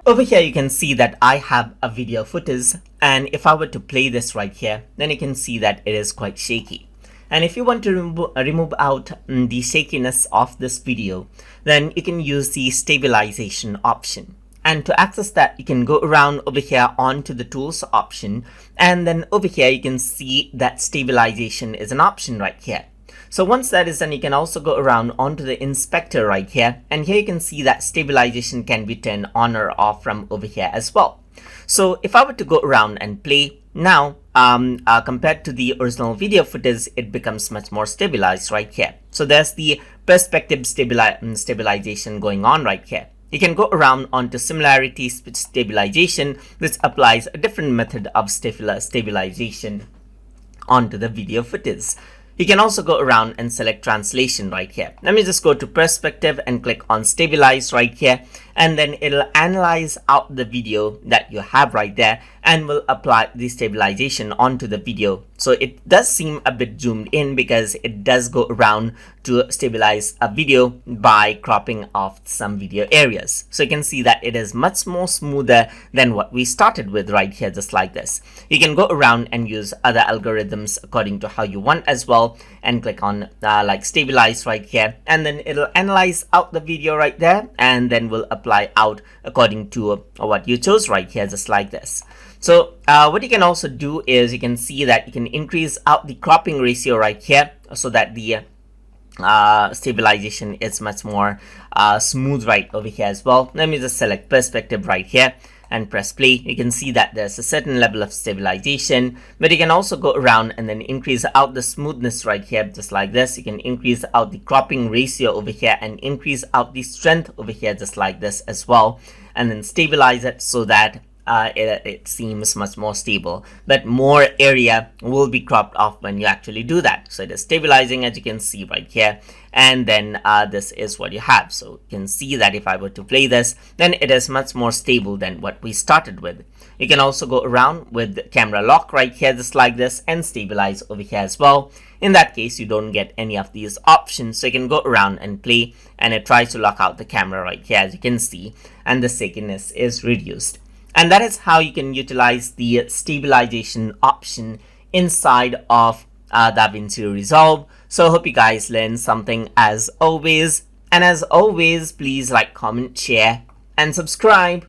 Over here you can see that I have a video footage, and if I were to play this right here, then you can see that it is quite shaky. And if you want to remove out the shakiness of this video, then you can use the stabilization option. And to access that, you can go around over here onto the tools option, and then over here you can see that stabilization is an option right here. So once that is done, you can also go around onto the inspector right here, and here you can see that stabilization can be turned on or off from over here as well. So if I were to go around and play now, compared to the original video footage, it becomes much more stabilized right here. So there's the perspective stabilization going on right here. You can go around onto similarity stabilization, which applies a different method of stabilization onto the video footage. You can also go around and select translation right here. Let me just go to perspective and click on stabilize right here, and then it'll analyze out the video that you have right there and will apply the stabilization onto the video. So it does seem a bit zoomed in because it does go around to stabilize a video by cropping off some video areas. So you can see that it is much more smoother than what we started with right here, just like this. You can go around and use other algorithms according to how you want as well, and click on like stabilize right here, and then it'll analyze out the video right there, and then will apply out according to what you chose right here, just like this. So what you can also do is you can see that you can increase out the cropping ratio right here, so that the stabilization is much more smooth right over here as well. Let me just select perspective right here and press play. You can see that there's a certain level of stabilization, but you can also go around and then increase out the smoothness right here, just like this. You can increase out the cropping ratio over here and increase out the strength over here, just like this as well, and then stabilize it so that it seems much more stable, but more area will be cropped off when you actually do that. So it is stabilizing, as you can see right here, and then this is what you have. So you can see that if I were to play this, then it is much more stable than what we started with. You can also go around with camera lock right here, just like this, and stabilize over here as well. In that case, you don't get any of these options, so you can go around and play, and it tries to lock out the camera right here, as you can see, and the shakiness is reduced. And that is how you can utilize the stabilization option inside of Davinci Resolve. So I hope you guys learned something as always. And as always, please like, comment, share, and subscribe.